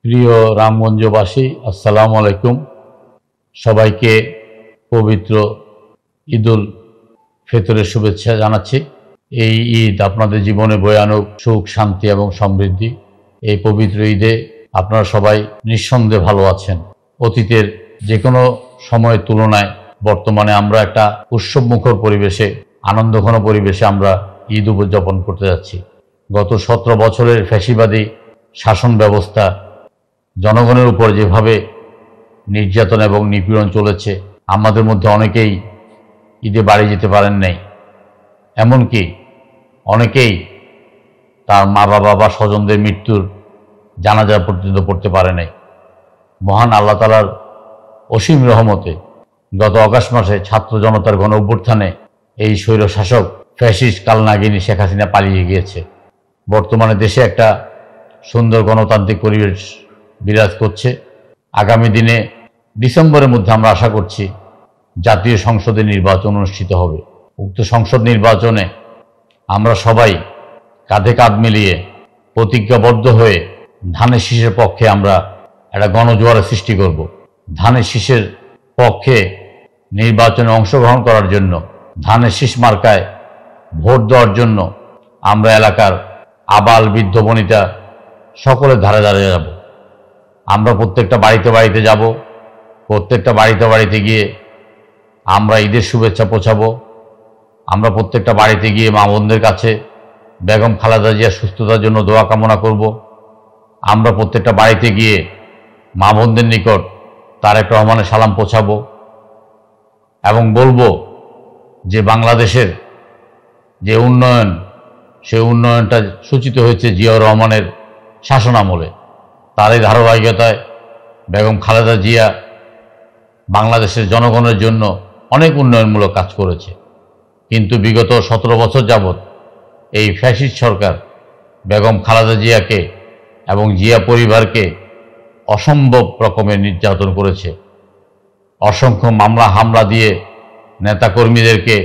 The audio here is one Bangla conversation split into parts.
প্রিয় রামগঞ্জবাসী, আসসালামু আলাইকুম। সবাইকে পবিত্র ঈদুল ফিতরের শুভেচ্ছা জানাচ্ছি। এই ঈদ আপনাদের জীবনে বয়ে আনুক সুখ, শান্তি এবং সমৃদ্ধি। এই পবিত্র ঈদে আপনারা সবাই নিঃসন্দেহে ভালো আছেন। অতীতের যে কোনো সময়ের তুলনায় বর্তমানে আমরা একটা উৎসবমুখর পরিবেশে, আনন্দঘন পরিবেশে আমরা ঈদ উদযাপন করতে যাচ্ছি। গত 17 বছরের ফ্যাসিবাদী শাসন ব্যবস্থা জনগণের উপর যেভাবে নির্যাতন এবং নিপীড়ন চলেছে, আমাদের মধ্যে অনেকেই ঈদে বাড়ি যেতে পারেন নাই। এমনকি অনেকেই তার মা বাবা বা স্বজনদের মৃত্যুর জানাজা পর্যন্ত পড়তে পারে নাই। মহান আল্লাহ তাআলার অসীম রহমতে গত অগাস্ট মাসে ছাত্র জনতার গণ অভ্যুত্থানে এই স্বৈরশাসক ফ্যাসিস্ট কালনাগিনী শেখ হাসিনা পালিয়ে গিয়েছে। বর্তমানে দেশে একটা সুন্দর গণতান্ত্রিক পরিবেশ বিরাজ করছে। আগামী দিনে ডিসেম্বরের মধ্যে আমরা আশা করছি জাতীয় সংসদের নির্বাচন অনুষ্ঠিত হবে। উক্ত সংসদ নির্বাচনে আমরা সবাই কাঁধে কাঁধ মিলিয়ে প্রতিজ্ঞাবদ্ধ হয়ে ধানের শীষের পক্ষে আমরা একটা গণজোয়ারের সৃষ্টি করব। ধানের শীষের পক্ষে নির্বাচনে অংশগ্রহণ করার জন্য, ধানের শীষ মার্কায় ভোট দেওয়ার জন্য আমরা এলাকার আবাল বৃদ্ধ বনিতা সকলের ধারে ধারে যাব। আমরা প্রত্যেকটা বাড়িতে বাড়িতে যাব। প্রত্যেকটা বাড়িতে বাড়িতে গিয়ে আমরা ঈদের শুভেচ্ছা পৌঁছাবো। আমরা প্রত্যেকটা বাড়িতে গিয়ে মা বোনদের কাছে বেগম খালেদা জিয়ার সুস্থতার জন্য দোয়া কামনা করব। আমরা প্রত্যেকটা বাড়িতে গিয়ে মা বোনদের নিকট তারেক রহমানের সালাম পৌঁছাবো এবং বলবো যে বাংলাদেশের যে উন্নয়ন, সেই উন্নয়নটা সূচিত হয়েছে জিয়াউর রহমানের শাসনামলে। তারই ধারাবাহিকতায় বেগম খালেদা জিয়া বাংলাদেশের জনগণের জন্য অনেক উন্নয়নমূলক কাজ করেছে। কিন্তু বিগত 17 বছর যাবৎ এই ফ্যাসিস্ট সরকার বেগম খালেদা জিয়াকে এবং জিয়া পরিবারকে অসম্ভব রকমের নির্যাতন করেছে। অসংখ্য মামলা হামলা দিয়ে নেতাকর্মীদেরকে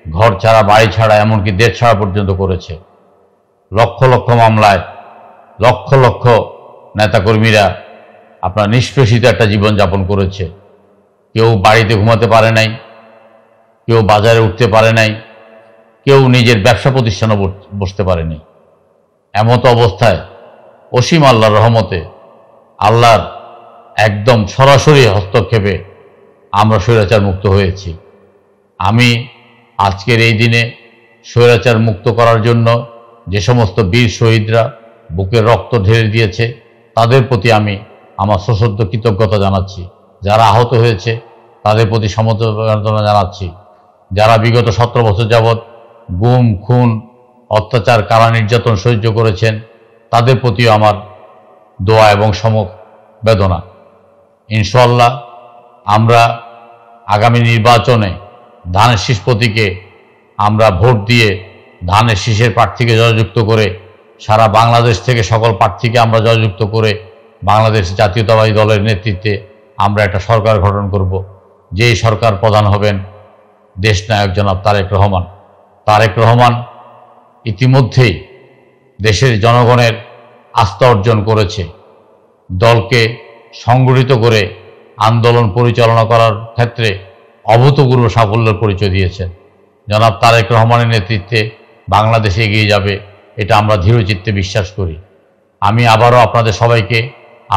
ঘর ছাড়া, বাড়ি ছাড়া, এমনকি দেশ ছাড়া পর্যন্ত করেছে। লক্ষ লক্ষ মামলায় লক্ষ লক্ষ নেতাকর্মীরা আপনার নিষ্পেষিত একটা জীবনযাপন করেছে। কেউ বাড়িতে ঘুমাতে পারে নাই, কেউ বাজারে উঠতে পারে নাই, কেউ নিজের ব্যবসা প্রতিষ্ঠানে বসতে পারেনি। এমতো অবস্থায় অসীম আল্লাহর রহমতে, আল্লাহর একদম সরাসরি হস্তক্ষেপে আমরা স্বৈরাচার মুক্ত হয়েছি। আমি আজকের এই দিনে স্বৈরাচার মুক্ত করার জন্য যে সমস্ত বীর শহীদরা বুকের রক্ত ঢেলে দিয়েছে, তাদের প্রতি আমি আমার সশ্রদ্ধ কৃতজ্ঞতা জানাচ্ছি। যারা আহত হয়েছে তাদের প্রতি সমবেদনা জানাচ্ছি। যারা বিগত 17 বছর যাবৎ গুম, খুন, অত্যাচার, কারা নির্যাতন সহ্য করেছেন, তাদের প্রতিও আমার দোয়া এবং সমবেদনা। ইনশাআল্লাহ আমরা আগামী নির্বাচনে ধানের শীষ প্রতীকে আমরা ভোট দিয়ে ধানের শীষের প্রার্থীকে জয়যুক্ত করে, সারা বাংলাদেশ থেকে সকল প্রার্থীকে আমরা জয়যুক্ত করে বাংলাদেশ জাতীয়তাবাদী দলের নেতৃত্বে আমরা একটা সরকার গঠন করব। যেই সরকার প্রধান হবেন দেশনায়ক জনাব তারেক রহমান। তারেক রহমান ইতিমধ্যেই দেশের জনগণের আস্থা অর্জন করেছে। দলকে সংগঠিত করে আন্দোলন পরিচালনা করার ক্ষেত্রে অভূতপূর্ব সাফল্যের পরিচয় দিয়েছেন। জনাব তারেক রহমানের নেতৃত্বে বাংলাদেশ এগিয়ে যাবে, এটা আমরা দৃঢ়চিত্তে বিশ্বাস করি। আমি আবারও আপনাদের সবাইকে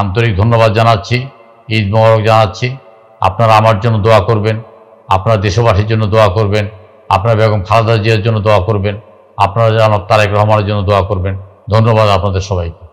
আন্তরিক ধন্যবাদ জানাচ্ছি, ঈদ মোবারক জানাচ্ছি। আপনারা আমার জন্য দোয়া করবেন, আপনারা দেশবাসীর জন্য দোয়া করবেন, আপনারা বেগম খালেদা জিয়ার জন্য দোয়া করবেন, আপনারা জনাব তারেক রহমানের জন্য দোয়া করবেন। ধন্যবাদ আপনাদের সবাইকে।